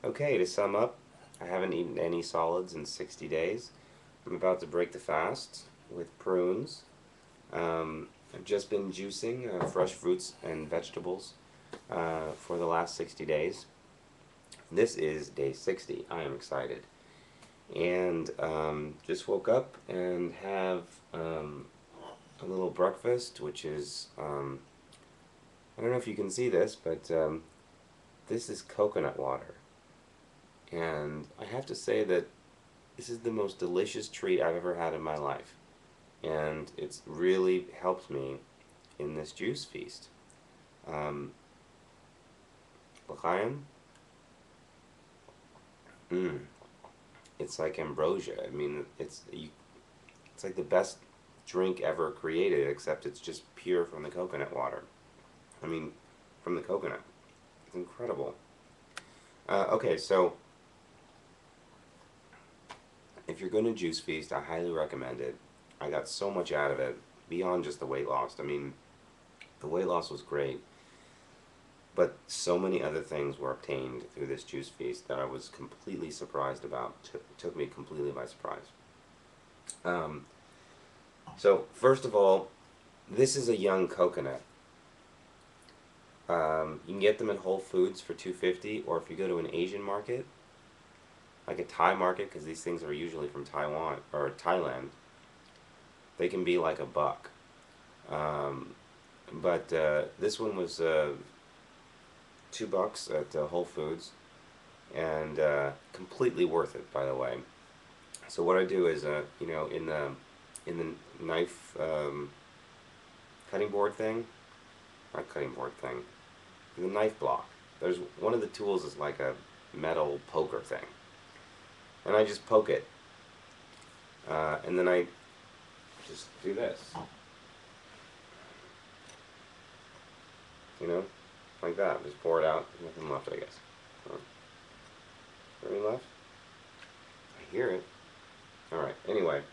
Okay, to sum up, I haven't eaten any solids in 60 days. I'm about to break the fast with prunes. I've just been juicing fresh fruits and vegetables for the last 60 days. This is day 60. I am excited. And just woke up and have a little breakfast, which is, I don't know if you can see this, but this is coconut water. And I have to say that this is the most delicious treat I've ever had in my life. And it's really helped me in this juice feast. Um, L'chaim, mm, it's like ambrosia. I mean, it's like the best drink ever created, except it's just pure from the coconut water. I mean, from the coconut. It's incredible. Okay, so if you're going to juice feast, I highly recommend it. I got so much out of it beyond just the weight loss. I mean, the weight loss was great, but so many other things were obtained through this juice feast that I was completely surprised about. Took me completely by surprise. Um, so first of all, this is a young coconut. You can get them in Whole Foods for $2.50, or if you go to an Asian market, like a Thai market, because these things are usually from Taiwan or Thailand, they can be like $1. Um, but this one was $2 at Whole Foods, and completely worth it, by the way. So what I do is, in the knife cutting board thing, not cutting board thing, the knife block. There's one of the tools is like a metal poker thing, and I just poke it, and then I just do this, you know, like that. Just pour it out. Nothing left, I guess. Is there any left? I hear it. All right. Anyway,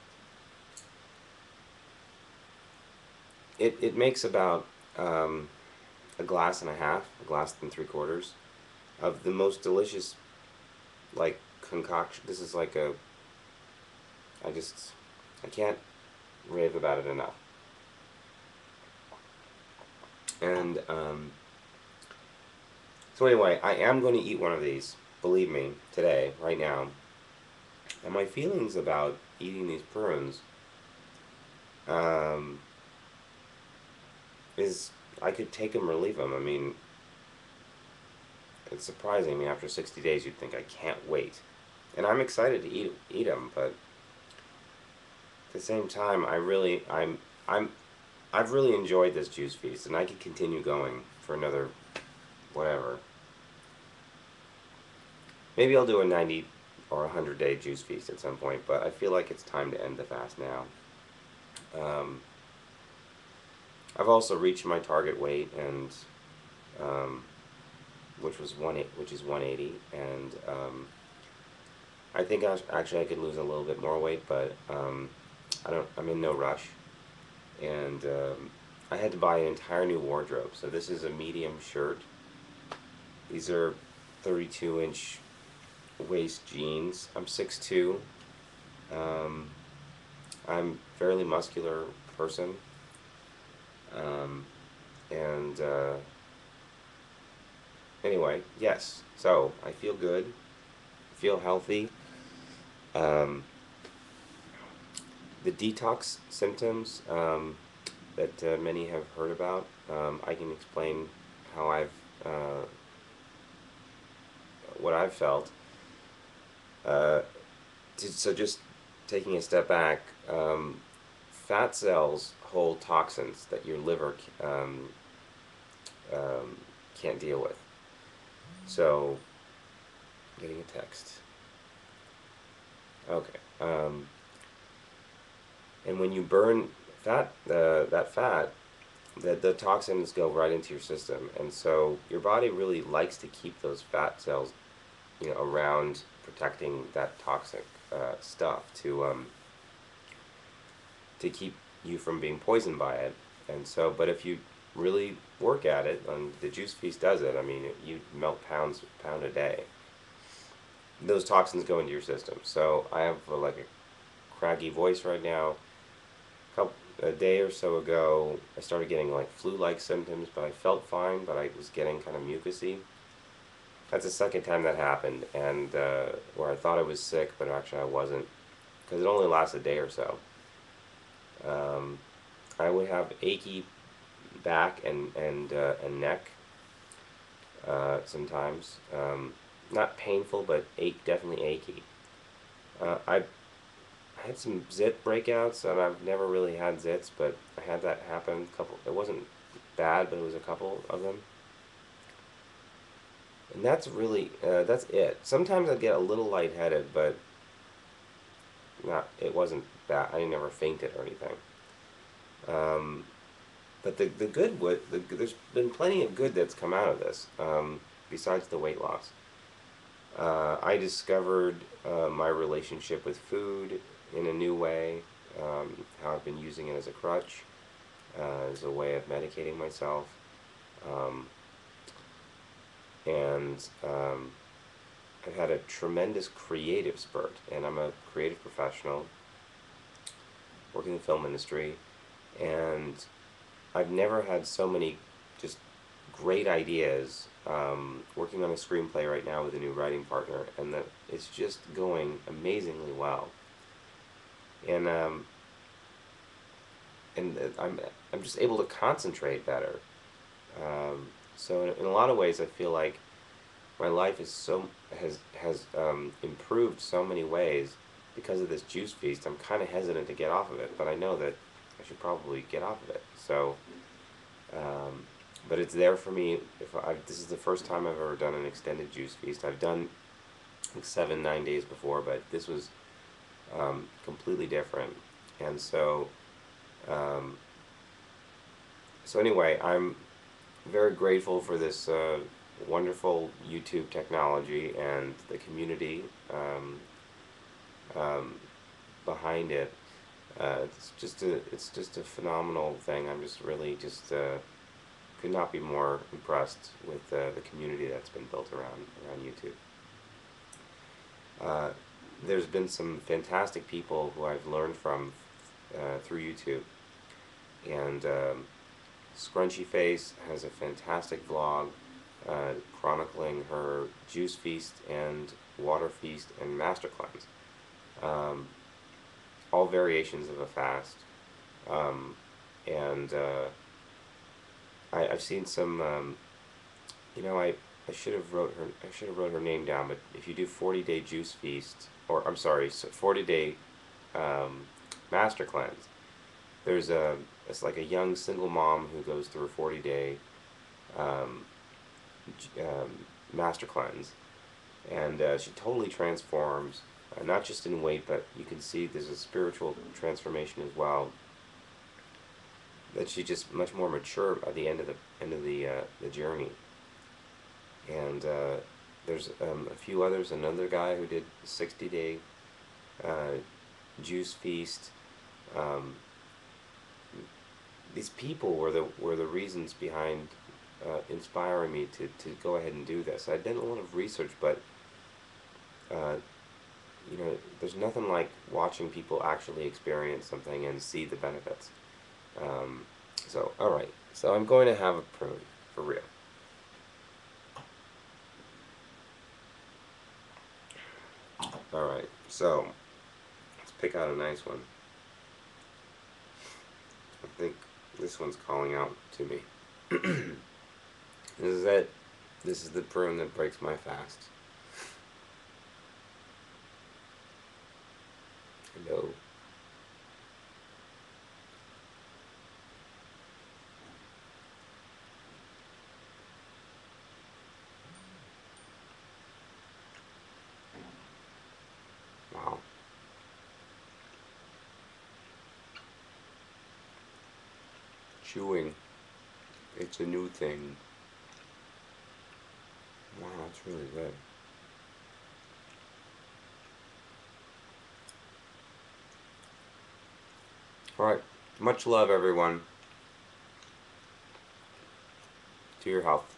it makes about a glass and a half, a glass and 3/4 of the most delicious, like, concoction. This is like a, I just, I can't rave about it enough. And so anyway, I am going to eat one of these, believe me, today, right now. And my feelings about eating these prunes um, is I could take them or leave them. I mean, it's surprising. I mean, after 60 days, you'd think I can't wait, and I'm excited to eat them. But at the same time, I've really enjoyed this juice feast, and I could continue going for another whatever. Maybe I'll do a 90 or 100-day juice feast at some point, but I feel like it's time to end the fast now. Um, I've also reached my target weight, and which is 180, and I think actually I could lose a little bit more weight, but I'm in no rush, and I had to buy an entire new wardrobe. So this is a medium shirt. These are 32-inch waist jeans. I'm 6'2". I'm a fairly muscular person, and anyway, yes. So I feel good. I feel healthy. Um, the detox symptoms that many have heard about, I can explain how what I've felt. Uh, so just taking a step back, fat cells hold toxins that your liver can't deal with. So, getting a text. Okay. And when you burn that fat, the toxins go right into your system, and so your body really likes to keep those fat cells, around, protecting that toxic stuff to keep you from being poisoned by it. And so, but if you really work at it, and the juice feast does it, I mean, you melt pound a day. those toxins go into your system. So I have like a craggy voice right now. A day or so ago, I started getting like flu-like symptoms, but I felt fine, but I was getting kind of mucusy. That's the second time that happened, and where I thought I was sick, but actually I wasn't, because it only lasts a day or so. Um, I would have achy back and neck sometimes. Not painful, but definitely achy. I had some zit breakouts, and I've never really had zits, but I had that happen. It wasn't bad, but it was a couple of them. And that's it. Sometimes I get a little lightheaded, but it wasn't bad. I never fainted or anything. Um, but the good there's been plenty of good that's come out of this. Besides the weight loss, I discovered my relationship with food in a new way. How I've been using it as a crutch, as a way of medicating myself, um, and I've had a tremendous creative spurt. And I'm a creative professional working in the film industry, and I've never had so many just great ideas. Working on a screenplay right now with a new writing partner, and that it's just going amazingly well. And I'm just able to concentrate better. So in a lot of ways, I feel like my life has improved so many ways because of this juice feast. I'm kind of hesitant to get off of it, but I know that I should probably get off of it. So, but it's there for me. This is the first time I've ever done an extended juice feast. I've done like 7, 9 days before, but this was completely different. And um, so anyway, I'm very grateful for this wonderful YouTube technology and the community um, behind it. It's just a phenomenal thing. I'm just really just could not be more impressed with the community that's been built around YouTube. Uh, there's been some fantastic people who I've learned from through YouTube, and Scrunchy Face has a fantastic vlog chronicling her juice feast and water feast and master cleanse, um, all variations of a fast. Um, and I've seen some. I should have wrote her name down. But if you do 40-day juice feast, or I'm sorry, 40-day um, master cleanse, it's like a young single mom who goes through a 40-day um, master cleanse, and she totally transforms, not just in weight, but you can see there's a spiritual transformation as well. That she's just much more mature at the end of the journey. And there's a few others. Another guy who did 60-day uh, juice feast. Um, these people were the reasons behind inspiring me to go ahead and do this. I'd done a lot of research, but uh, there's nothing like watching people actually experience something and see the benefits. Um, all right. So I'm going to have a prune for real. All right. So let's pick out a nice one. I think this one's calling out to me. This is it. This is the prune that breaks my fast. Hello. Wow. Chewing. It's a new thing. Wow, that's really good. Alright. Much love, everyone. To your health.